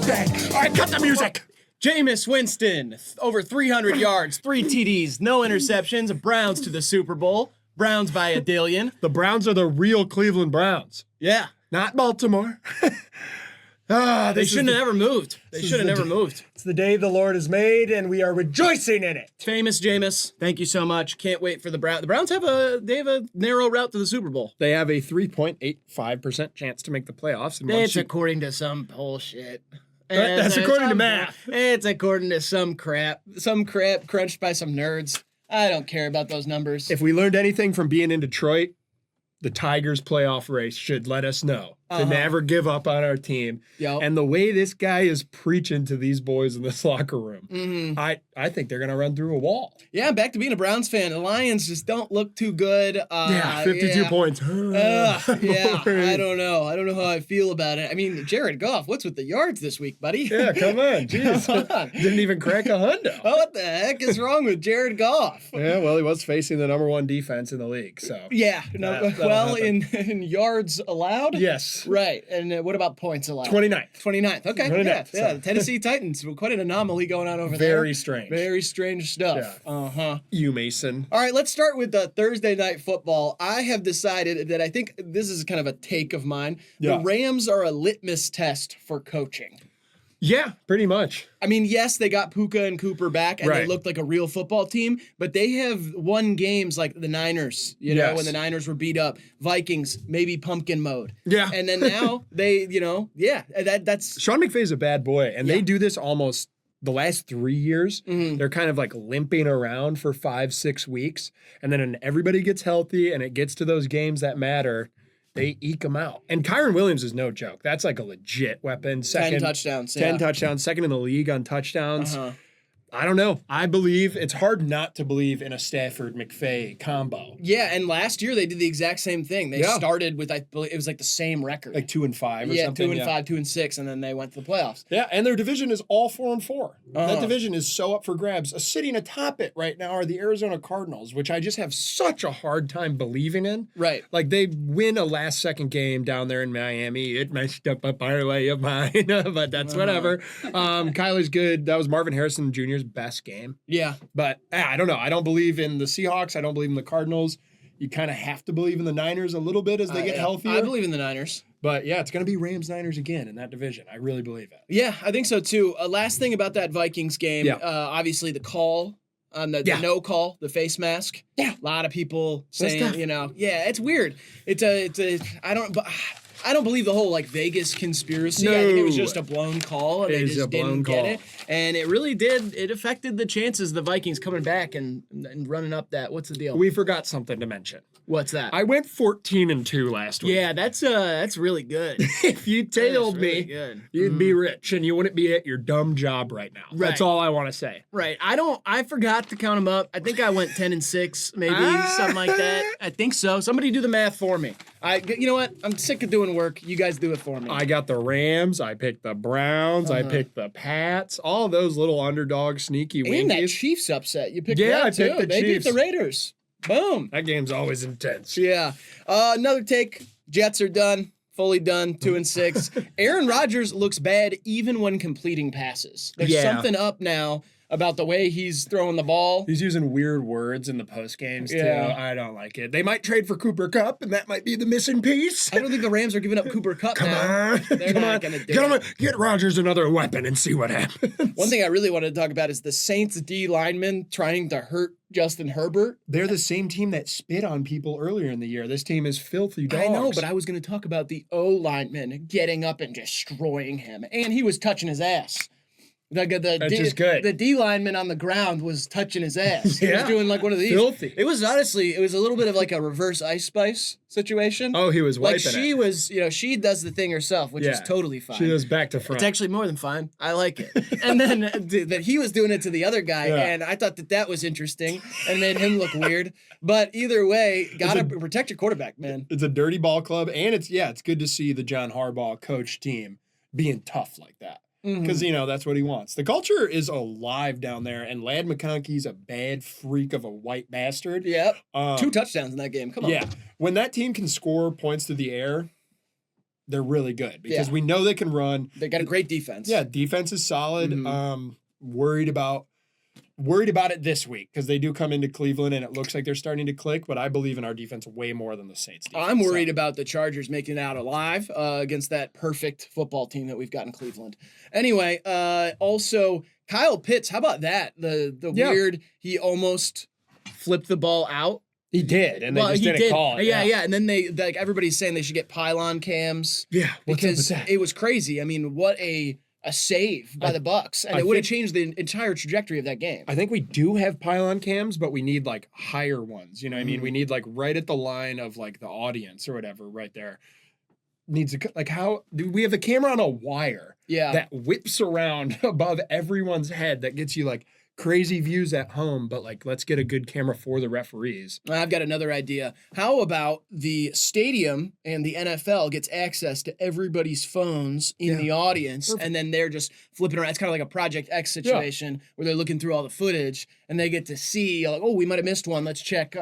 dead. All right, cut the music. Jameis Winston, over 300 yards, 3 TDs, no interceptions. Browns to the Super Bowl. Browns by a dillion. The Browns are the real Cleveland Browns, Yeah. not Baltimore. They shouldn't have ever moved. They should have never moved. It's the day the Lord has made, and we are rejoicing in it. Famous Jameis, thank you so much. Can't wait for the Browns. The Browns have a narrow route to the Super Bowl. They have a 3.85% chance to make the playoffs. And It's according to some bullshit. That's according to math. It's according to some crap crunched by some nerds. I don't care about those numbers. If we learned anything from being in Detroit, the Tigers playoff race should let us know to never give up on our team. Yep. And the way this guy is preaching to these boys in this locker room, I think they're going to run through a wall. Yeah, back to being a Browns fan. The Lions just don't look too good. 52 points. Yeah, I don't know. I don't know how I feel about it. I mean, Jared Goff, what's with the yards this week, buddy? Yeah, come on. Jeez. Come on. Didn't even crack a hundo. What the heck is wrong with Jared Goff? Yeah, well, he was facing the number 1 defense in the league, so. Yeah, in yards allowed? Yes. Right, and what about points allowed? 29th. Okay, 29th, yeah. so. The Tennessee Titans, quite an anomaly going on over there. Very strange. Very strange stuff. Yeah. You, Mason. All right, let's start with the Thursday night football. I have decided that I think this is kind of a take of mine. Yeah. The Rams are a litmus test for coaching. Yeah, pretty much. I mean, yes, they got Puka and Cooper back, and they Right. looked like a real football team, but they have won games like the Niners, know, Yes. when the Niners were beat up. Vikings, maybe pumpkin mode. Yeah. And then now they, that's... Sean McVay's a bad boy, and they do this almost the last 3 years. They're kind of like limping around for 5-6 weeks, and then when everybody gets healthy and it gets to those games that matter, they eke them out. And Kyron Williams is no joke. That's like a legit weapon. 10 touchdowns. 10 touchdowns, second in the league on touchdowns. I don't know. I believe it's hard not to believe in a Stafford McVay combo. Yeah, and last year they did the exact same thing. They started with, I believe, it was like the same record. Like 2-5 or something. 2-5, 2-6, and then they went to the playoffs. Yeah, and their division is all 4-4. That division is so up for grabs. Sitting atop it right now are the Arizona Cardinals, which I just have such a hard time believing in. Right. Like, they win a last-second game down there in Miami. It messed up a parlay of mine, but that's whatever. Kyler's good. That was Marvin Harrison Jr.'s best game. Yeah. But I don't know. I don't believe in the Seahawks. I don't believe in the Cardinals. You kind of have to believe in the Niners a little bit as they get healthier. I believe in the Niners. But yeah, it's going to be Rams-Niners again in that division. I really believe it. Yeah, I think so too. Last thing about that Vikings game, obviously the call on the no call, the face mask. Yeah. A lot of people saying, it's weird. I don't believe the whole like Vegas conspiracy. No. I think it was just a blown call and It they is just a blown didn't get call. it. And it really did. It affected the chances of the Vikings coming back and running up that. What's the deal? We forgot something to mention. What's that? I went 14-2 last week. Yeah, that's really good. If you tailed really me, good. you'd be rich and you wouldn't be at your dumb job right now. Right. That's all I want to say. Right. I forgot to count them up. I think I went 10-6, maybe something like that. I think so. Somebody do the math for me. You know what? I'm sick of doing work. You guys do it for me. I got the Rams. I picked the Browns. I picked the Pats. All those little underdog sneaky winkies. And that Chiefs upset. You picked Yeah, that I too. picked the They Chiefs. beat the Raiders. Boom. That game's always intense. Yeah. Another take. Jets are done. Fully done. 2-6. Aaron Rodgers looks bad even when completing passes. There's something up now about the way he's throwing the ball. He's using weird words in the post games too. I don't like it. They might trade for Cooper Kupp, and that might be the missing piece. I don't think the Rams are giving up Cooper Kupp Come now. on. They're not going to do it. Get Rodgers another weapon and see what happens. One thing I really wanted to talk about is the Saints D lineman trying to hurt Justin Herbert. They're the same team that spit on people earlier in the year. This team is filthy dogs. I know, but I was going to talk about the O lineman getting up and destroying him. And he was touching his ass. The D lineman on the ground was touching his ass. He was doing like one of these. Filthy. It was a little bit of like a reverse Ice Spice situation. Oh, he was wiping she was, she does the thing herself, which is totally fine. She goes back to front. It's actually more than fine. I like it. And then that he was doing it to the other guy, and I thought that was interesting and made him look weird. But either way, gotta protect your quarterback, man. It's a dirty ball club, and it's good to see the John Harbaugh coach team being tough like that. Because, that's what he wants. The culture is alive down there, and Ladd McConkey's a bad freak of a white bastard. Yep. 2 touchdowns in that game. Come on. Yeah. When that team can score points through the air, they're really good because Yeah. we know they can run. They got a great defense. Yeah, defense is solid. Mhm. Worried about it this week because they do come into Cleveland and it looks like they're starting to click, but I believe in our defense way more than the Saints defense. I'm worried about the Chargers making it out alive against that perfect football team that we've got in Cleveland. Anyway, also Kyle Pitts, how about that? The weird, he almost flipped the ball out. He did, and they just didn't call it. Yeah. And then everybody's saying they should get pylon cams. Yeah, because it was crazy. I mean, what a save by the Bucs, and it would have changed the entire trajectory of that game. I think we do have pylon cams, but we need like higher ones. You know what I mean? We need like right at the line of like the audience or whatever, right there. Needs a, like how do we have the camera on a wire? Yeah, that whips around above everyone's head that gets you like crazy views at home, but like let's get a good camera for the referees. I've got another idea. How about the stadium and the NFL gets access to everybody's phones in the audience, and then they're just flipping around. It's kind of like a Project X situation where they're looking through all the footage and they get to see like, oh, we might have missed one. Let's check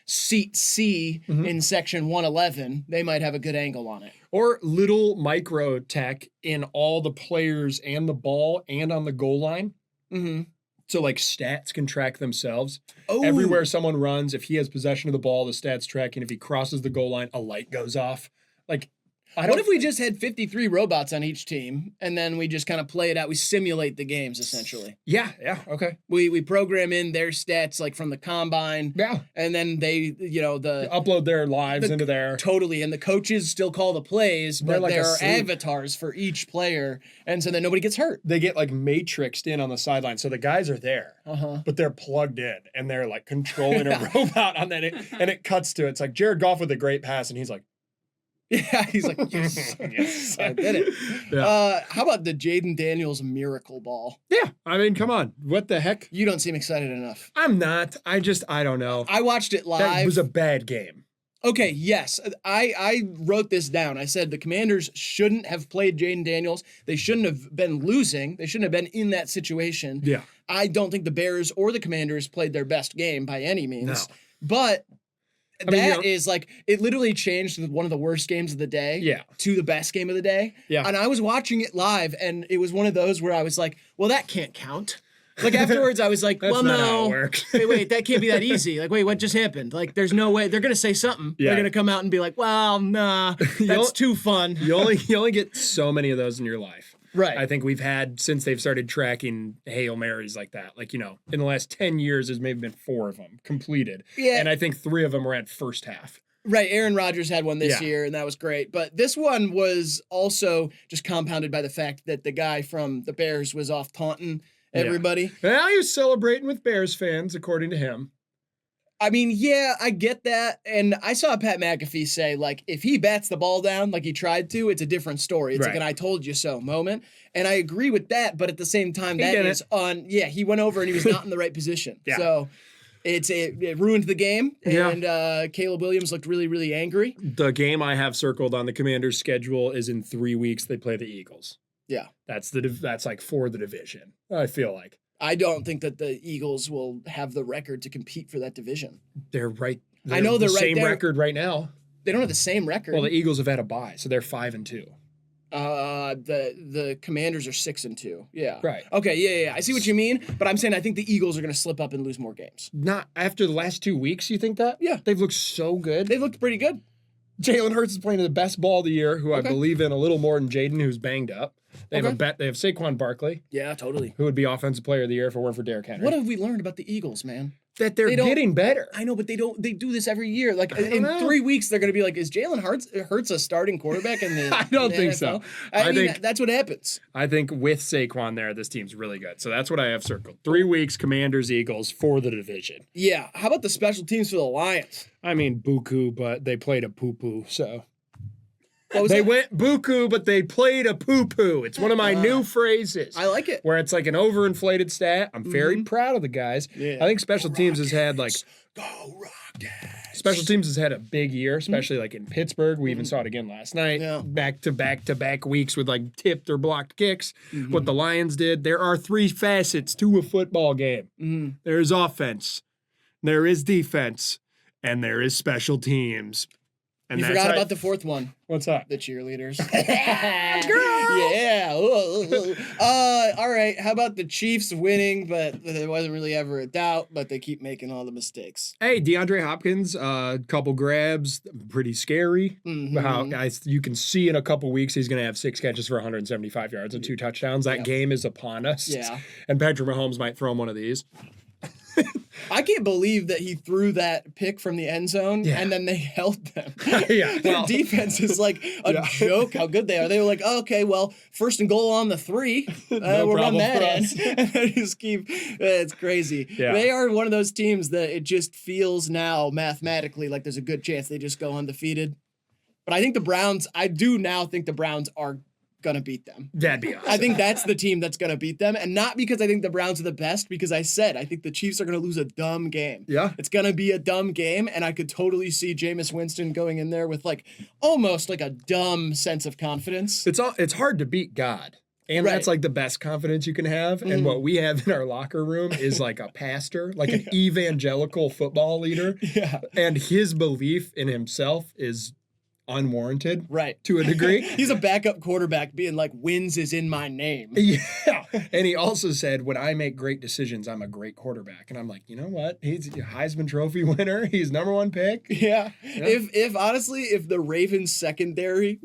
seat C in section 111. They might have a good angle on it. Or little micro tech in all the players and the ball and on the goal line. Mm-hmm. So like stats can track themselves. Oh. Everywhere someone runs, if he has possession of the ball, the stats track, and if he crosses the goal line, a light goes off. Like, what if we just had 53 robots on each team and then we just kind of play it out? We simulate the games essentially. Yeah, okay. We program in their stats like from the combine. Yeah. And then they, upload their lives into there. Totally. And the coaches still call the plays, but like there are asleep. avatars for each player. And so then nobody gets hurt. They get like matrixed in on the sideline. So the guys are there, but they're plugged in and they're like controlling a robot on that. And it cuts to it. It's like Jared Goff with a great pass. And he's like, yeah, he's like, yes, yes, I did it. Yeah. How about the Jaden Daniels miracle ball? Yeah, I mean, come on. What the heck? You don't seem excited enough. I'm not. I don't know. I watched it live. That was a bad game. Okay, yes. I wrote this down. I said the Commanders shouldn't have played Jaden Daniels. They shouldn't have been losing. They shouldn't have been in that situation. Yeah. I don't think the Bears or the Commanders played their best game by any means. No. But is like, it literally changed one of the worst games of the day to the best game of the day. Yeah. And I was watching it live, and it was one of those where I was like, well, that can't count. Like afterwards, I was like, well, not no. how it works. wait, that can't be that easy. Like, wait, what just happened? Like, there's no way. They're going to say something. Yeah. They're going to come out and be like, well, nah, that's too fun. You only get so many of those in your life. Right. I think we've had, since they've started tracking Hail Marys like that, like, in the last 10 years, there's maybe been 4 of them completed. Yeah. And I think 3 of them were at first half. Right, Aaron Rodgers had one this year, and that was great. But this one was also just compounded by the fact that the guy from the Bears was off taunting everybody. Well, he was celebrating with Bears fans, according to him. I mean, yeah, I get that. And I saw Pat McAfee say, like, if he bats the ball down like he tried to, it's a different story. It's like an I told you so moment. And I agree with that, but at the same time, he went over and he was not in the right position. Yeah. So it ruined the game, and Caleb Williams looked really, really angry. The game I have circled on the Commanders' schedule is in 3 weeks. They play the Eagles. Yeah. That's like for the division, I feel like. I don't think that the Eagles will have the record to compete for that division. They're right. I know they're the right same there. record right now. They don't have the same record. Well, the Eagles have had a bye, so they're 5-2. The Commanders are 6-2. Yeah. Right. Okay. Yeah. I see what you mean, but I'm saying I think the Eagles are going to slip up and lose more games. Not after the last 2 weeks. You think that? Yeah. They've looked so good. They looked pretty good. Jalen Hurts is playing the best ball of the year, who I believe in a little more than Jaden, who's banged up. They have They have Saquon Barkley. Yeah, totally. Who would be offensive player of the year if it weren't for Derrick Henry. What have we learned about the Eagles, man? That they're getting better. I know, but they do this every year. Like in 3 weeks, they're going to be like, is Jalen Hurts a starting quarterback in the I don't think NFL? so. I mean, that's what happens. I think with Saquon there, this team's really good. So that's what I have circled. 3 weeks, Commanders, Eagles for the division. Yeah. How about the special teams for the Lions? I mean, buku, but they played a poo-poo, so. They went buku, but they played a poo-poo. It's one of my new phrases. I like it. Where it's like an overinflated stat. I'm very proud of the guys. Yeah. I think special teams has had like... Go Rockets! Special teams has had a big year, especially like in Pittsburgh. We even saw it again last night. Yeah. Back-to-back weeks with like tipped or blocked kicks. What the Lions did. There are 3 facets to a football game. There is offense. There is defense. And there is special teams. And you forgot about the fourth one. What's that? The cheerleaders. Girl! Yeah. All right. How about the Chiefs winning, but there wasn't really ever a doubt, but they keep making all the mistakes. Hey, DeAndre Hopkins, couple grabs, pretty scary. Mm-hmm. You can see in a couple weeks he's going to have 6 catches for 175 yards and 2 touchdowns. That game is upon us. Yeah. And Patrick Mahomes might throw him one of these. I can't believe that he threw that pick from the end zone and then they held them. Yeah, Their defense is like a joke how good they are. They were like, oh, okay, well, 1st and goal on the 3. We'll run that in. And they just keep, it's crazy. Yeah. They are one of those teams that it just feels now mathematically like there's a good chance they just go undefeated. But I think the Browns, I do now think the Browns are gonna beat them. That'd be awesome. I think that's the team that's gonna beat them, and not because I think the Browns are the best, because I said I think the Chiefs are gonna lose a dumb game. Yeah. It's gonna be a dumb game, and I could totally see Jameis Winston going in there with like almost like a dumb sense of confidence. It's hard to beat God. And that's like the best confidence you can have. And what we have in our locker room is like a pastor, like an evangelical football leader. Yeah. And his belief in himself is unwarranted, right, to a degree. He's a backup quarterback being like, wins is in my name. Yeah. And he also said, when I make great decisions, I'm a great quarterback. And I'm like, you know what? He's a Heisman Trophy winner. He's ¡1 pick. Yeah. If honestly, if the Ravens secondary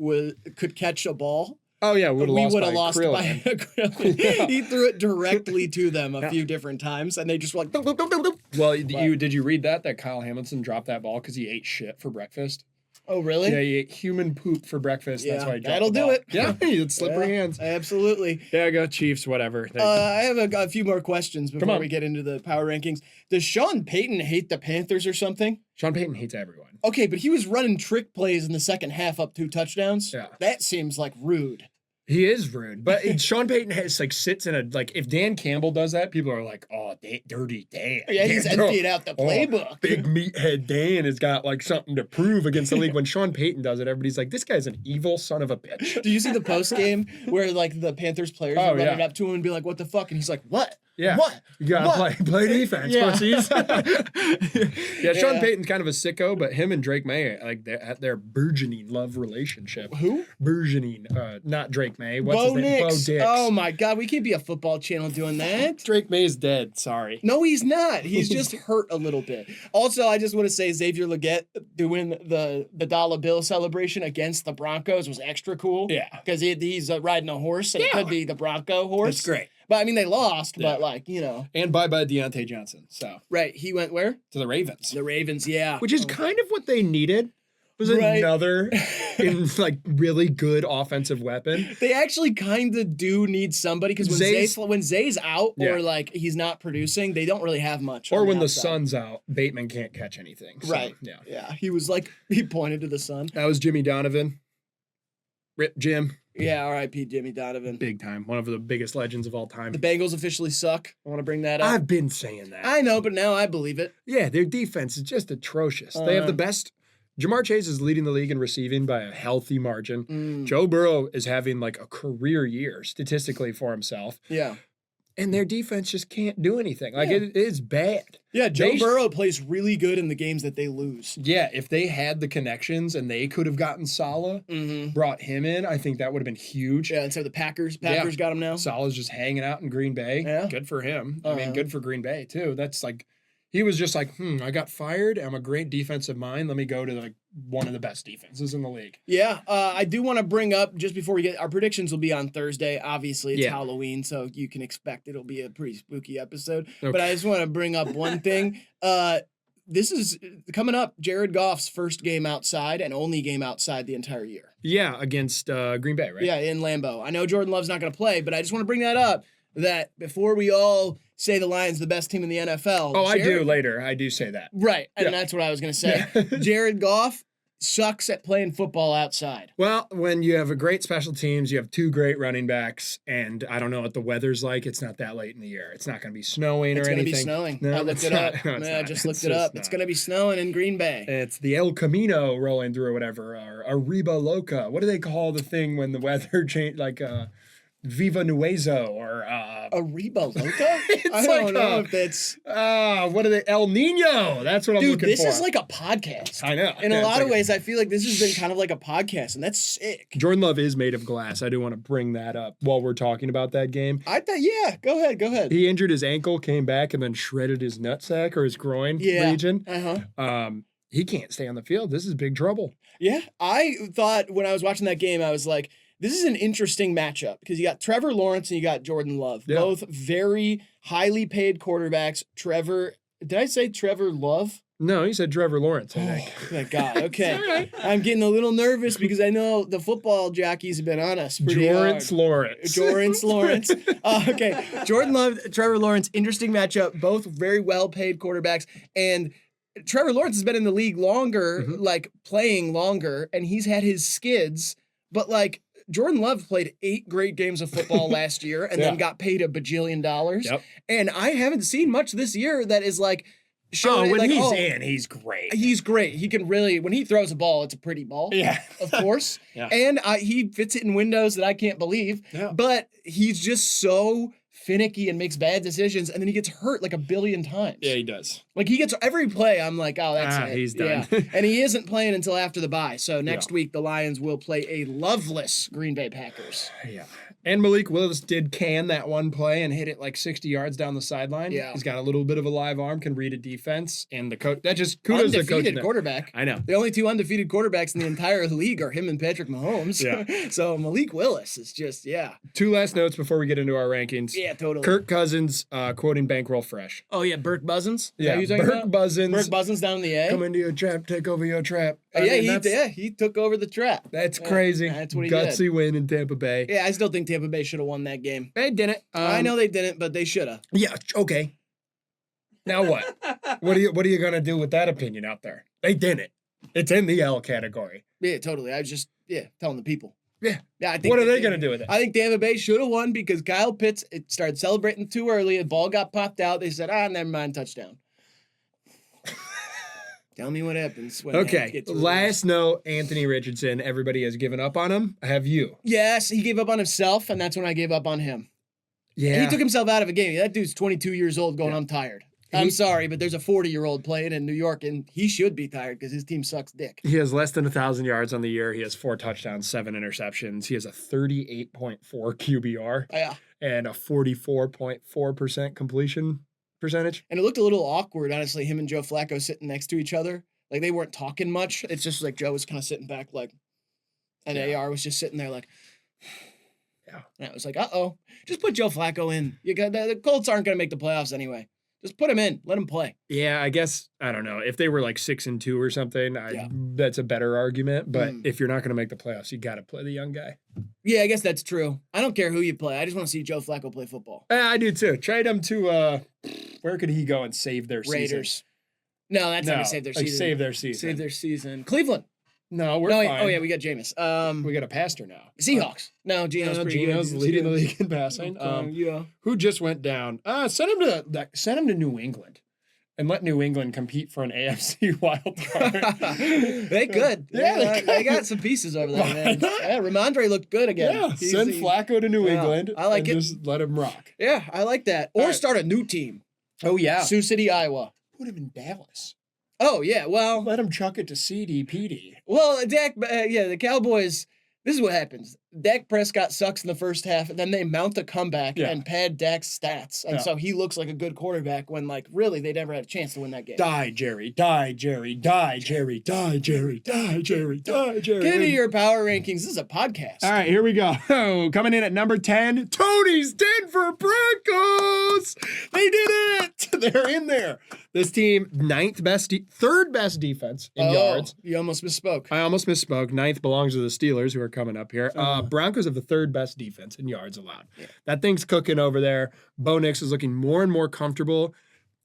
could catch a ball, oh yeah, we would have lost by a Krillin. Yeah. He threw it directly to them a few different times, and they just were like, boop, boop, boop, boop, boop. Well, did you read that Kyle Hamilton dropped that ball because he ate shit for breakfast? Oh, really? Yeah, he ate human poop for breakfast. Yeah, that's why he dropped that'll the do ball. it. Yeah, it's slippery hands. Absolutely. Yeah, go Chiefs, whatever. I have a few more questions before on. we get into the power rankings. Does Sean Payton hate the Panthers or something? Sean Payton hates everyone. Okay, but he was running trick plays in the second half up 2 touchdowns. Yeah. That seems like rude. He is rude, but Sean Payton sits in a, like, if Dan Campbell does that, people are like, oh, dirty Dan. Yeah, he's emptied out the playbook. Big meathead Dan has got like something to prove against the league. When Sean Payton does it, everybody's like, this guy's an evil son of a bitch. Did you see the post game where like the Panthers players are running up to him and be like, what the fuck? And he's like, what? Yeah. What? You gotta play defense, pussies. Yeah, Sean Yeah. Payton's kind of a sicko, but him and Drake May, like their burgeoning love relationship. Who? Burgeoning. Not Drake May. What's Bo his name? Nix. Bo Dix. Oh my God, we can't be a football channel doing that. Drake May's dead. Sorry. No, he's not. He's just hurt a little bit. Also, I just want to say Xavier Legette doing the dollar bill celebration against the Broncos was extra cool. Yeah. Because he's riding a horse, and it could be the Bronco horse. It's great. But I mean, they lost, but like, you know. And bye-bye Deontay Johnson. So Right. He went where? to the Ravens. The Ravens, yeah. Which is kind of what they needed. Was Right. another like really good offensive weapon. They actually kind of do need somebody because when Zay's out or like he's not producing, they don't really have much. Or when the outside. sun's out, Bateman can't catch anything. So, Right. Yeah. Yeah. He was like, he pointed to the sun. That was Jimmy Donovan. Rip Jim. Yeah. R.I.P. Jimmy Donovan. Big time. One of the biggest legends of all time. The Bengals officially suck. I want to bring that up. I've been saying that. I know, but now I believe it. Yeah, their defense is just atrocious. They have the best. Jamar Chase is leading the league in receiving by a healthy margin. Joe Burrow is having like a career year statistically for himself. Yeah. And their defense just can't do anything. Like it is bad. Yeah, Joe Burrow plays really good in the games that they lose. Yeah, if they had the connections and they could have gotten Saleh, brought him in, I think that would have been huge. Yeah, instead of the Packers got him now. Saleh's just hanging out in Green Bay. Yeah. Good for him. I mean, good for Green Bay too. That's like, he was just like, I got fired. I'm a great defensive mind. Let me go to like one of the best defenses in the league. Yeah, I do want to bring up, just before we get, our predictions will be on Thursday. Obviously, it's Halloween, so you can expect it'll be a pretty spooky episode. Okay. But I just want to bring up one thing. This is coming up, Jared Goff's first game outside and only game outside the entire year. Yeah, against Green Bay, right? Yeah, in Lambeau. I know Jordan Love's not going to play, but I just want to bring that up, that before we all say the Lions the best team in the NFL. Oh, I do later. I do say that. Right, and that's what I was going to say. Jared Goff sucks at playing football outside. Well, when you have a great special teams, you have 2 great running backs, and I don't know what the weather's like. It's not that late in the year. It's not going to be snowing or anything. It's going to be snowing. No, I looked it up. I just looked it up. It's going to be snowing in Green Bay. It's the El Camino rolling through or whatever, or Arriba Loca. What do they call the thing when the weather change? Like, Viva Nuezo or Ariba Loca? I like don't know if that's... what are they? El Nino. That's what I'm looking for. Dude, this is like a podcast. I know. In a lot of ways, I feel like this has been kind of like a podcast, and that's sick. Jordan Love is made of glass. I do want to bring that up while we're talking about that game. I thought, yeah, go ahead. He injured his ankle, came back, and then shredded his nutsack or his groin region. He can't stay on the field. This is big trouble. Yeah, I thought when I was watching that game, I was like, this is an interesting matchup because you got Trevor Lawrence and you got Jordan Love, both very highly paid quarterbacks. Did I say Trevor Love? No, you said Trevor Lawrence, I think. Thank God. Okay. Right. I'm getting a little nervous because I know the football jockeys have been on us pretty hard. Jordan Lawrence. Okay. Jordan Love, Trevor Lawrence, interesting matchup. Both very well-paid quarterbacks. And Trevor Lawrence has been in the league longer, like playing longer, and he's had his skids. But like Jordan Love played 8 great games of football last year and then got paid $1 bajillion. Yep. And I haven't seen much this year that is like showing when like, he's in, he's great. He's great. He can really, when he throws a ball, it's a pretty ball. Yeah. Of course. And he fits it in windows that I can't believe. Yeah. But he's just so finicky and makes bad decisions, and then he gets hurt like 1 billion times. Yeah, he does. Like he gets every play, I'm like, oh, that's it. He's done. Yeah. And he isn't playing until after the bye. So next week, the Lions will play a loveless Green Bay Packers. Yeah. And Malik Willis did can that one play and hit it like 60 yards down the sideline. Yeah. He's got a little bit of a live arm, can read a defense, and the coach, that just kudos to the coach. Undefeated quarterback. I know. The only 2 undefeated quarterbacks in the entire league are him and Patrick Mahomes. Yeah. So Malik Willis is just, 2 last notes before we get into our rankings. Yeah, totally. Cousins quoting Bankroll Fresh. Oh, yeah, Burke Buzzins? Yeah, Burke Buzzins. Burke Buzzins down in the A? Come into your trap, take over your trap. He took over the trap. That's crazy. That's what he did. Gutsy win in Tampa Bay. Yeah, I still think Tampa Bay should have won that game. They didn't. I know they didn't, but they should have. Yeah, okay. Now what? What are you going to do with that opinion out there? They didn't. It's in the L category. Yeah, totally. I was just, telling the people. Yeah. I think what are they going to do with it? I think Tampa Bay should have won because Kyle Pitts started celebrating too early. The ball got popped out. They said, never mind, touchdown. Tell me what happens when last note, Anthony Richardson. Everybody has given up on him. Have you? Yes, he gave up on himself, and that's when I gave up on him. Yeah. And he took himself out of a game. That dude's 22 years old going, I'm tired. I'm sorry, but there's a 40-year-old playing in New York, and he should be tired because his team sucks dick. He has less than 1,000 yards on the year. He has 4 touchdowns, 7 interceptions. He has a 38.4 QBR and a 44.4% completion percentage. And it looked a little awkward, honestly, him and Joe Flacco sitting next to each other. Like, they weren't talking much. It's just like Joe was kind of sitting back like, and AR was just sitting there like, and I was like, just put Joe Flacco in. The Colts aren't going to make the playoffs anyway. Just put him in. Let him play. Yeah, I guess, I don't know. If they were like 6-2 or something, that's a better argument. But if you're not going to make the playoffs, you got to play the young guy. Yeah, I guess that's true. I don't care who you play. I just want to see Joe Flacco play football. I do too. Trade him to, where could he go and save their season? Raiders. No, that's not going to save their season. Save their season. Save their season. Cleveland. No, we're fine. Oh, yeah, we got Jameis. We got a pastor now. Seahawks. No, Geno's pretty good. Geno's leading the league in passing. Who just went down? Send him to New England. And let New England compete for an AFC wild card. They could. Yeah, they got some pieces over there, man. Yeah, Ramondre looked good again. Yeah, send Flacco to New England. I like it. Just let him rock. Yeah, I like that. Or start a new team. Oh, yeah. Sioux City, Iowa. Put him in Dallas. Oh, yeah, well. Let him chuck it to CD, PD. Well, Dak, the Cowboys, this is what happens. Dak Prescott sucks in the first half, and then they mount a comeback and pad Dak's stats. And so he looks like a good quarterback when, like, really, they never had a chance to win that game. Die, Jerry. Die, Jerry. Die, Jerry. Die, Jerry. Die, Jerry. Die, Jerry. Get into your power rankings. This is a podcast. All right, here we go. Coming in at number 10, Tony's Denver Broncos. They did it. They're in there. This team, third best defense in yards. You almost misspoke. I almost misspoke. 9th belongs to the Steelers, who are coming up here. Broncos have the 3rd best defense in yards allowed. Yeah. That thing's cooking over there. Bo Nix is looking more and more comfortable.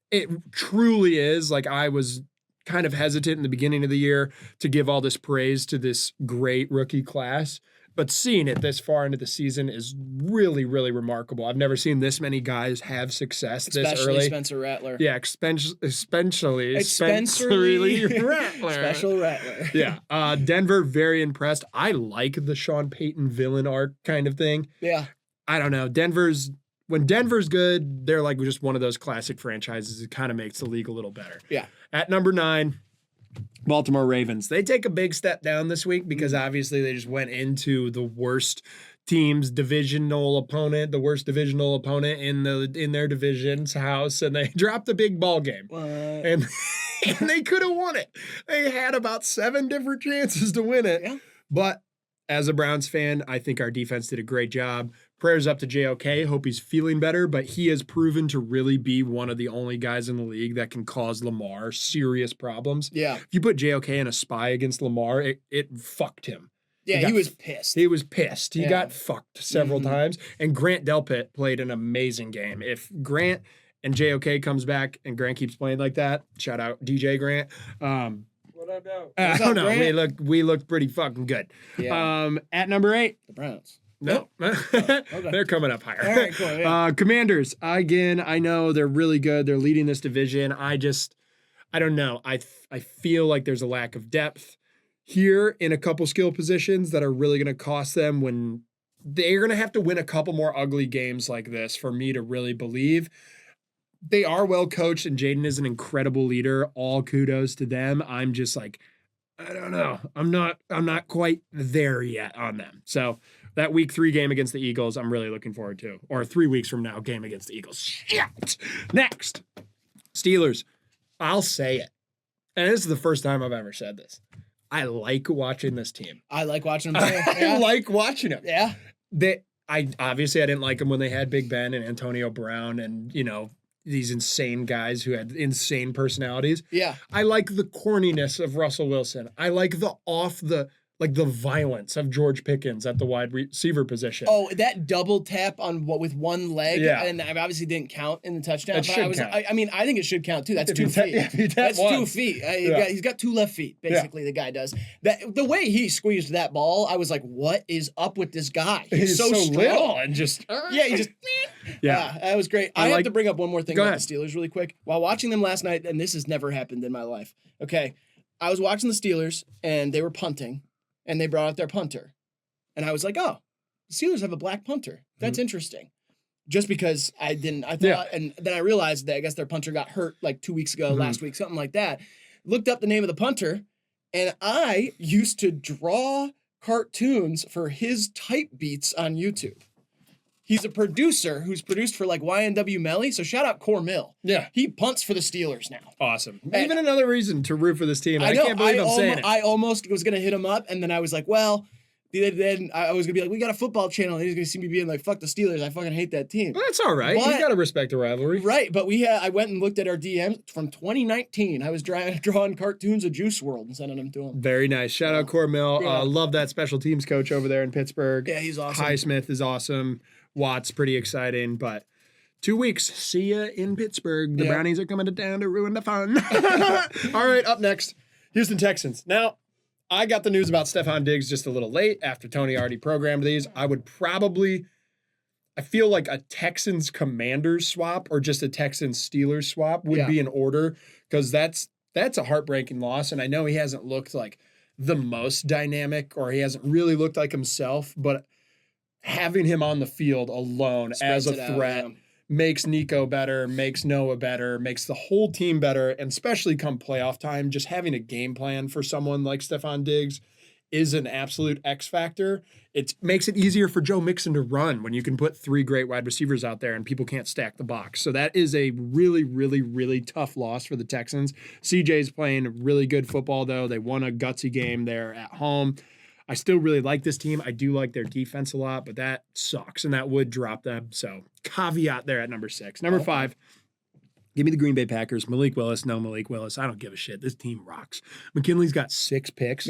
It truly is. Like, I was kind of hesitant in the beginning of the year to give all this praise to this great rookie class. But seeing it this far into the season is really, really remarkable. I've never seen this many guys have success this early. Especially Spencer Rattler. Yeah, especially Spencer Rattler. Special Rattler. Yeah. Denver, very impressed. I like the Sean Payton villain arc kind of thing. Yeah. I don't know. When Denver's good, they're like just one of those classic franchises. It kind of makes the league a little better. Yeah. At number 9, Baltimore Ravens. They take a big step down this week because obviously they just went into the worst team's divisional opponent in their division's house, and they dropped a big ball game. And they could have won it. They had about 7 different chances to win it. Yeah. But as a Browns fan, I think our defense did a great job. Prayers up to JOK. Hope he's feeling better, but he has proven to really be one of the only guys in the league that can cause Lamar serious problems. Yeah. If you put JOK in a spy against Lamar, it fucked him. Yeah, he was pissed. He was pissed. He got fucked several times. And Grant Delpit played an amazing game. If Grant and JOK comes back and Grant keeps playing like that, shout out DJ Grant. What up, now? I don't know. We look pretty fucking good. Yeah. At number 8, The Browns. no, Okay. they're coming up higher. All right, cool. Yeah. Commanders, again, I know they're really good. They're leading this division. I don't know. I feel like there's a lack of depth here in a couple skill positions that are really going to cost them when they're going to have to win a couple more ugly games like this for me to really believe. They are well coached, and Jaden is an incredible leader. All kudos to them. I'm just like, I don't know. I'm not quite there yet on them. So that week 3 game against the Eagles, I'm really looking forward to. Or 3 weeks from now, game against the Eagles. Shit. Next, Steelers. I'll say it. And this is the first time I've ever said this. I like watching this team. I like watching them play. I like watching them. Yeah. I didn't like them when they had Big Ben and Antonio Brown and, these insane guys who had insane personalities. Yeah. I like the corniness of Russell Wilson. I like the violence of George Pickens at the wide receiver position. Oh, that double tap with one leg, and I obviously didn't count in the touchdown. It should count. I mean, I think it should count too. That's 2 feet. That's 2 feet. He's got 2 left feet, basically. The guy does that. The way he squeezed that ball, I was like, "What is up with this guy? He's so strong little and just he just that was great. I have to bring up one more thing about the Steelers really quick. While watching them last night, and this has never happened in my life. Okay, I was watching the Steelers and they were punting. And they brought out their punter. And I was like, oh, the Steelers have a black punter. That's interesting. Just because I thought, and then I realized that I guess their punter got hurt like 2 weeks ago, last week, something like that. Looked up the name of the punter, and I used to draw cartoons for his type beats on YouTube. He's a producer who's produced for like YNW Melly, so shout out Cormill. Yeah. He punts for the Steelers now. Awesome. Even another reason to root for this team. I can't believe I'm saying it. I almost was going to hit him up, and then I was like, well, then I was going to be like, we got a football channel, and he's going to see me being like, fuck the Steelers. I fucking hate that team. Well, that's all right. You got to respect the rivalry. Right, but I went and looked at our DMs from 2019. I was drawing cartoons of Juice WRLD and sending them to him. Very nice. Shout out Cormill. Love that special teams coach over there in Pittsburgh. Yeah, he's awesome. Highsmith is awesome. Watt's pretty exciting, but 2 weeks. See ya in Pittsburgh. The Brownies are coming to town to ruin the fun. All right, up next, Houston Texans. Now, I got the news about Stephon Diggs just a little late after Tony already programmed these. I feel like a Texans Commanders swap or just a Texans Steelers swap would be in order because that's a heartbreaking loss, and I know he hasn't looked like the most dynamic or he hasn't really looked like himself, but having him on the field alone as a threat makes Nico better, makes Noah better, makes the whole team better, and especially come playoff time, just having a game plan for someone like Stephon Diggs is an absolute X factor. It makes it easier for Joe Mixon to run when you can put 3 great wide receivers out there and people can't stack the box. So that is a really, really, really tough loss for the Texans. CJ's playing really good football, though. They won a gutsy game there at home. I still really like this team. I do like their defense a lot, but that sucks, and that would drop them. So caveat there at number 6. Number 5, give me the Green Bay Packers. Malik Willis, no Malik Willis. I don't give a shit. This team rocks. McKinley's got 6 picks.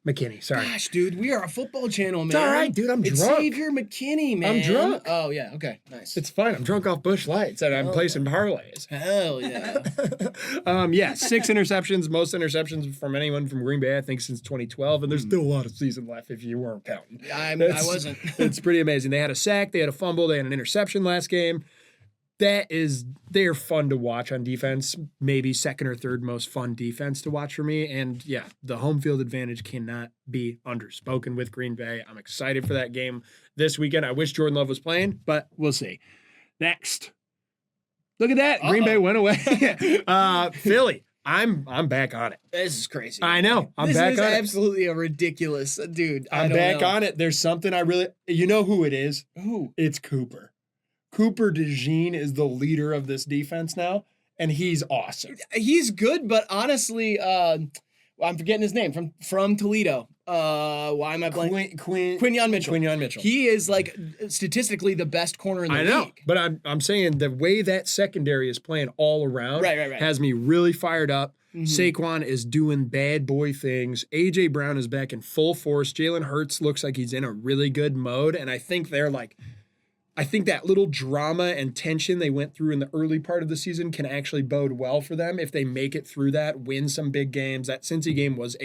McKinney, sorry. Gosh, dude, we are a football channel, man. It's all right, dude. I'm drunk. Xavier McKinney, man. I'm drunk. Oh, yeah. Okay, nice. It's fine. I'm drunk off Busch Lights, and I'm placing parlays. Hell yeah. 6 interceptions, most interceptions from anyone from Green Bay, I think, since 2012, and there's still a lot of season left if you weren't counting. I wasn't. It's pretty amazing. They had a sack, they had a fumble, they had an interception last game. they're fun to watch on defense, maybe second or third most fun defense to watch for me. And yeah, the home field advantage cannot be underspoken with Green Bay. I'm excited for that game this weekend. I wish Jordan Love was playing, but we'll see. Next. Look at that. Green Bay went away. Philly. I'm back on it. This is crazy. I know. I'm this back is on it. Absolutely a ridiculous dude. I'm back on it. There's something you know who it is? Who? It's Cooper. Cooper DeJean is the leader of this defense now, and he's awesome. He's good, but honestly, I'm forgetting his name from Toledo. Why am I blanking? Quinyon Mitchell. Quinyon Mitchell. He is like statistically the best corner in the league. I know, but I'm saying the way that secondary is playing all around right. has me really fired up. Mm-hmm. Saquon is doing bad boy things. A.J. Brown is back in full force. Jalen Hurts looks like he's in a really good mode, and I think that little drama and tension they went through in the early part of the season can actually bode well for them if they make it through that, win some big games. That Cincy game was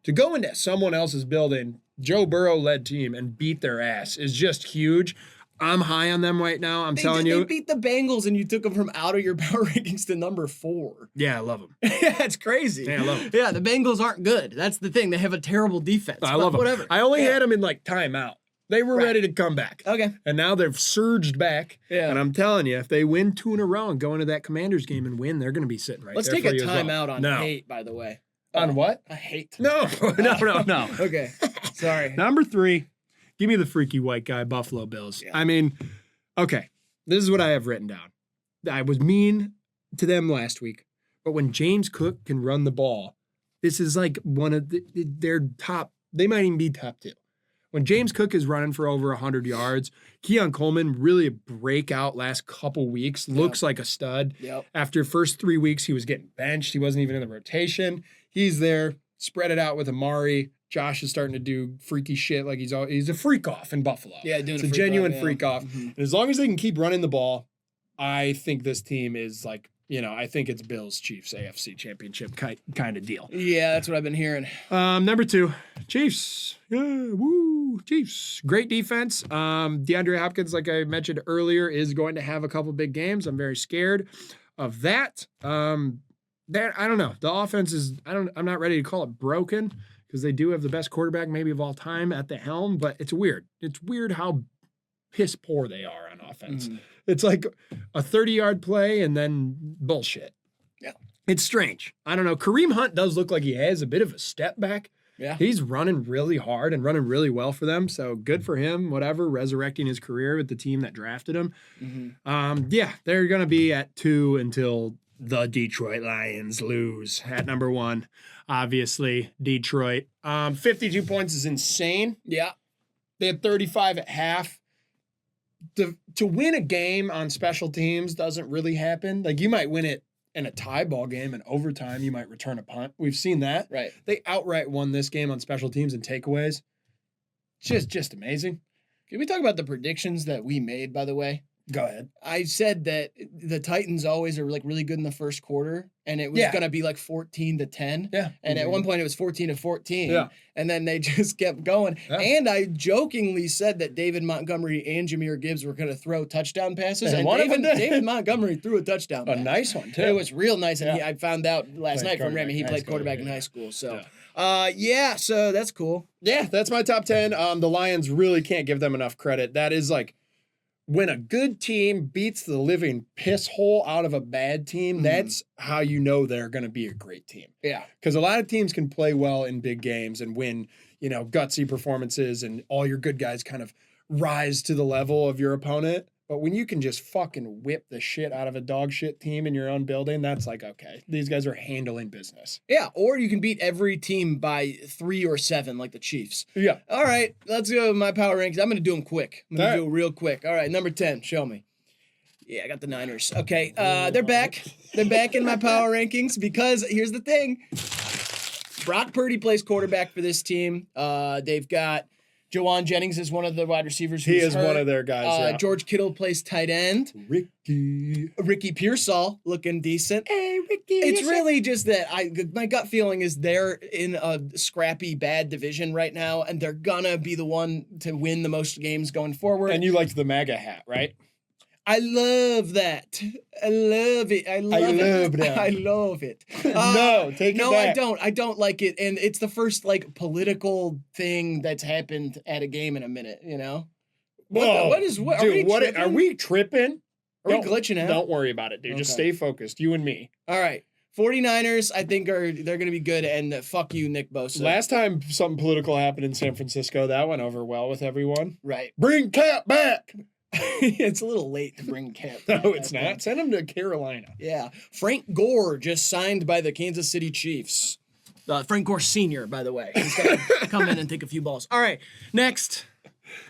to go into someone else's building, Joe Burrow-led team, and beat their ass is just huge. I'm high on them right now. They beat the Bengals, and you took them from out of your power rankings to number 4. Yeah, I love them. Yeah, it's crazy. Yeah, I love them. Yeah, the Bengals aren't good. That's the thing. They have a terrible defense. I love them. Whatever. I only had them in timeout. They were ready to come back. Okay. And now they've surged back. Yeah. And I'm telling you, if they win 2 in a row and go into that Commanders game and win, they're going to be sitting right Let's there. Let's take a timeout on hate, by the way. On what? I hate. No. Okay. Sorry. Number 3, give me the freaky white guy, Buffalo Bills. Yeah. I mean, okay, this is what I have written down. I was mean to them last week, but when James Cook can run the ball, this is like one of their top, they might even be top 2. When James Cook is running for over 100 yards, Keon Coleman, really a breakout last couple weeks, looks like a stud. Yep. After first 3 weeks, he was getting benched. He wasn't even in the rotation. He's there, spread it out with Amari. Josh is starting to do freaky shit like he's a freak off in Buffalo. Yeah, doing it's a genuine freak off. Mm-hmm. And as long as they can keep running the ball, I think this team is I think it's Bills Chiefs AFC Championship kind of deal. Yeah, that's what I've been hearing. Number 2, Chiefs. Yeah, woo, Chiefs. Great defense. DeAndre Hopkins, like I mentioned earlier, is going to have a couple big games. I'm very scared of that. I don't know. The offense is I'm not ready to call it broken because they do have the best quarterback maybe of all time at the helm, but it's weird. It's weird how piss poor they are on offense. Mm-hmm. It's like a 30-yard play and then bullshit. Yeah. It's strange. I don't know. Kareem Hunt does look like he has a bit of a step back. Yeah. He's running really hard and running really well for them. So good for him, whatever, resurrecting his career with the team that drafted him. Mm-hmm. They're going to be at 2 until the Detroit Lions lose at number 1. Obviously, Detroit. 52 points is insane. Yeah. They had 35 at half. To win a game on special teams doesn't really happen. Like, you might win it in a tie ball game in overtime. You might return a punt. We've seen that. Right. They outright won this game on special teams and takeaways. Just amazing. Can we talk about the predictions that we made, by the way? Go ahead. I said that the Titans always are really good in the first quarter, and it was going to be 14-10. Yeah. And at one point it was 14-14. Yeah. And then they just kept going. Yeah. And I jokingly said that David Montgomery and Jahmyr Gibbs were going to throw touchdown passes, and David Montgomery threw a touchdown pass. A nice one, too. It was real nice, and I found out last night from Remy he played quarterback in high school. So, so that's cool. Yeah, that's my top 10. The Lions really can't give them enough credit. That is when a good team beats the living piss hole out of a bad team, that's how you know they're going to be a great team. Yeah. Because a lot of teams can play well in big games and win, gutsy performances, and all your good guys kind of rise to the level of your opponent. But when you can just fucking whip the shit out of a dog shit team in your own building, that's okay, these guys are handling business. Yeah, or you can beat every team by 3 or 7 like the Chiefs. Yeah. All right, let's go with my power rankings. I'm going to do them quick. I'm going to do it real quick. All right, number 10, show me. Yeah, I got the Niners. Okay, they're back. They're back in my power rankings because here's the thing. Brock Purdy plays quarterback for this team. They've got Jawan Jennings is one of the wide receivers. He is one of their guys. George Kittle plays tight end. Ricky Pearsall looking decent. Hey, Ricky. It's really just that my gut feeling is they're in a scrappy, bad division right now, and they're gonna be the one to win the most games going forward. And you liked the MAGA hat, right? I love that. I love it. I love that. I love it. No, take it No, back. I don't. I don't like it. And it's the first like political thing that's happened at a game in a minute, you know? What is what? Dude, are we tripping? Are we tripping? Are we glitching out? Don't worry about it, dude. Just Okay. stay focused. You and me. All right. 49ers, I think they're going to be good. And fuck you, Nick Bosa. Last time something political happened in San Francisco, that went over well with everyone. Right. Bring Cap back. It's a little late to bring Cap. No, it's not. Send him to Carolina. Yeah. Frank Gore just signed by the Kansas City Chiefs. Frank Gore Sr., by the way. He's going to come in and take a few balls. All right. Next.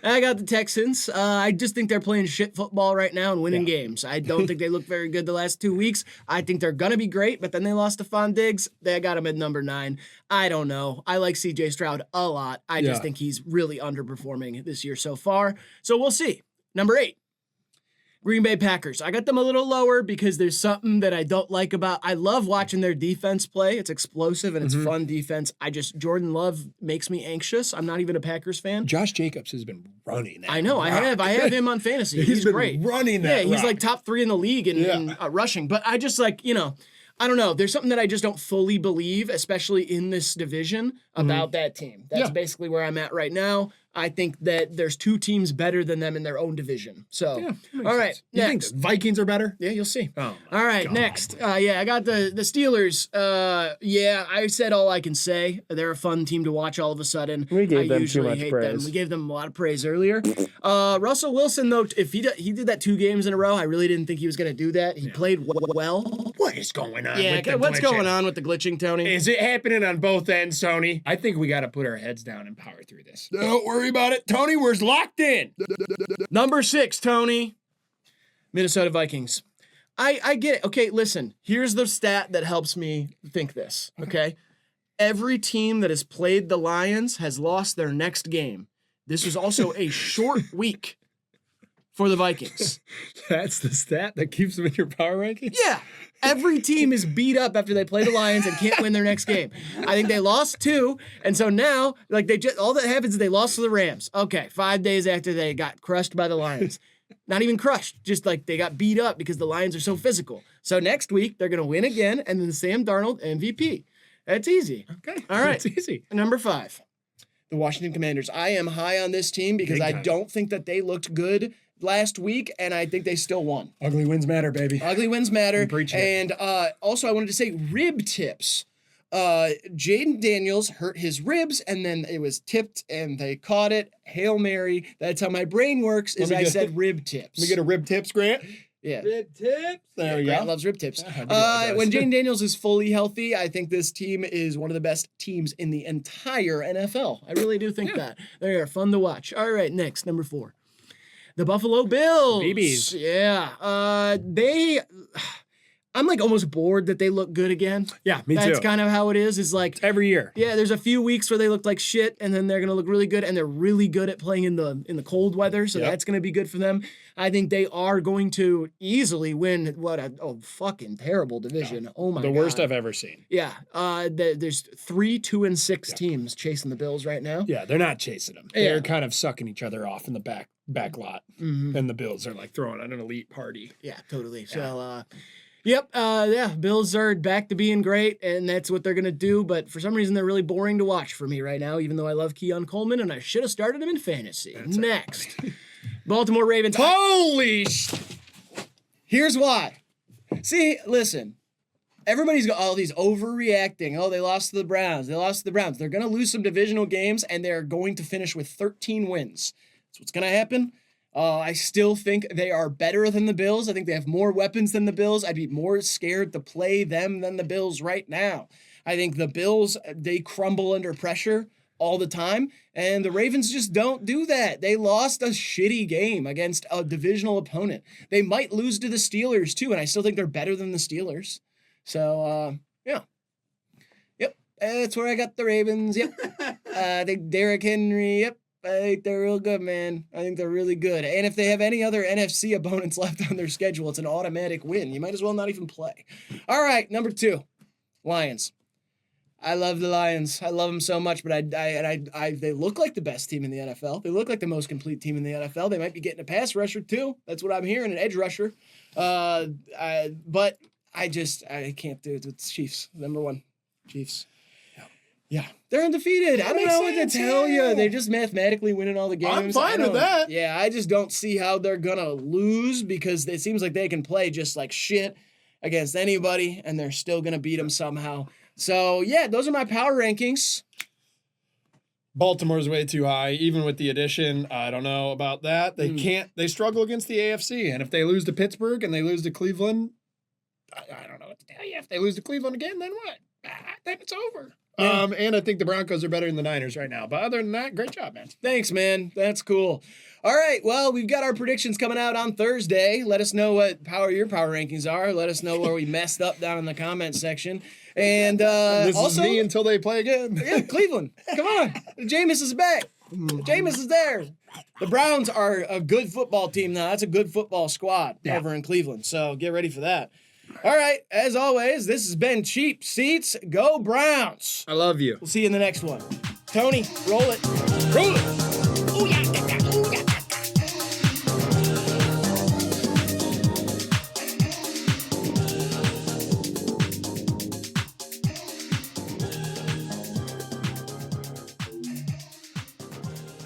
I got the Texans. I just think they're playing shit football right now and winning games. I don't think they look very good the last 2 weeks. I think they're going to be great, but then they lost to Stephon Diggs. They got him at number 9. I don't know. I like CJ Stroud a lot. I just think he's really underperforming this year so far. So we'll see. Number 8. Green Bay Packers. I got them a little lower because there's something that I don't like about. I love watching their defense play. It's explosive and it's fun defense. Jordan Love makes me anxious. I'm not even a Packers fan. Josh Jacobs has been running that. I know. I have him on fantasy. He's been great. running that. Yeah, he's like top 3 in the league in rushing. But I just like, I don't know. There's something that I just don't fully believe, especially in this division, about that team. That's basically where I'm at right now. I think that there's 2 teams better than them in their own division. So, all right. Sense. You think the Vikings are better? Yeah, you'll see. Oh, all right, God. next. I got the Steelers. I said all I can say. They're a fun team to watch all of a sudden. We gave them usually too much hate praise. them. We gave them a lot of praise earlier. Russell Wilson, though, if he did that 2 games in a row, I really didn't think he was going to do that. He played well. What is going on? Yeah, with the what's glitching? going on with the glitching, Tony? Is it happening on both ends, Tony? I think we got to put our heads down and power through this. Don't worry about it, Tony. We're locked in. Number 6, Tony. Minnesota Vikings. I get it. Okay, listen. Here's the stat that helps me think this. Okay. Every team that has played the Lions has lost their next game. This was also a short week for the Vikings. That's the stat that keeps them in your power rankings? Yeah. Every team is beat up after they play the Lions and can't win their next game. I think they lost 2, and so now, all that happens is they lost to the Rams. Okay, 5 days after they got crushed by the Lions. Not even crushed, just like they got beat up because the Lions are so physical. So next week, they're going to win again, and then Sam Darnold, MVP. That's easy. Okay. All right. It's easy. Number 5, the Washington Commanders. I am high on this team because I don't think that they looked good last week, and I think they still won. Ugly wins matter, baby. Ugly wins matter. And Also, I wanted to say rib tips. Jaden Daniels hurt his ribs, and then it was tipped, and they caught it. Hail Mary. That's how my brain works, is I said rib tips. Let me get a rib tips, Grant. Yeah. Rib tips. There we Grant go. loves rib tips. I When Jaden Daniels is fully healthy, I think this team is one of the best teams in the entire NFL. I really do think that. They are fun to watch. All right, next, number 4. The Buffalo Bills. BBs. Yeah. I'm like almost bored that they look good again. Yeah, me too. That's kind of how it is. Is like every year. Yeah, there's a few weeks where they look like shit, and then they're gonna look really good, and they're really good at playing in the cold weather, so that's gonna be good for them. I think they are going to easily win. What a fucking terrible division. Oh my god, the worst I've ever seen. Yeah, there's 3 2-6 teams chasing the Bills right now. Yeah, they're not chasing them. They're kind of sucking each other off in the back lot, and the Bills are like throwing on an elite party. Yeah, totally. So. Yep. Bills are back to being great, and that's what they're going to do. But for some reason, they're really boring to watch for me right now, even though I love Keon Coleman, and I should have started him in fantasy. Next. Baltimore Ravens. Holy Here's why. See, listen. Everybody's got all these overreacting. Oh, they lost to the Browns. They're going to lose some divisional games, and they're going to finish with 13 wins. That's what's going to happen. I still think they are better than the Bills. I think they have more weapons than the Bills. I'd be more scared to play them than the Bills right now. I think the Bills, they crumble under pressure all the time, and the Ravens just don't do that. They lost a shitty game against a divisional opponent. They might lose to the Steelers too, and I still think they're better than the Steelers. So, yeah. Yep, that's where I got the Ravens. Yep. I think Derrick Henry, yep. I think they're real good, man. I think they're really good. And if they have any other NFC opponents left on their schedule, it's an automatic win. You might as well not even play. All right, number 2, Lions. I love the Lions. I love them so much, but they look like the best team in the NFL. They look like the most complete team in the NFL. They might be getting a pass rusher too. That's what I'm hearing, an edge rusher. But I can't do it. It's Chiefs. Number one, Chiefs. Yeah, they're undefeated. I don't know what to tell you. They're just mathematically winning all the games. I'm fine with that. Yeah, I just don't see how they're gonna lose because it seems like they can play just like shit against anybody, and they're still gonna beat them somehow. So yeah, those are my power rankings. Baltimore's way too high, even with the addition. I don't know about that. They can't. They struggle against the AFC, and if they lose to Pittsburgh and they lose to Cleveland, I don't know what to tell you. If they lose to Cleveland again, then what? Then it's over. Yeah. And I think the Broncos are better than the Niners right now. But other than that, great job, man. Thanks, man. That's cool. All right. Well, we've got our predictions coming out on Thursday. Let us know what your power rankings are. Let us know where we messed up down in the comment section. And this also, is me until they play again. Yeah, Cleveland. Come on. Jameis is back. Jameis is there. The Browns are a good football team now. That's a good football squad over in Cleveland. So get ready for that. All right. As always, this has been Cheap Seats. Go Browns. I love you. We'll see you in the next one. Tony, roll it. Roll it.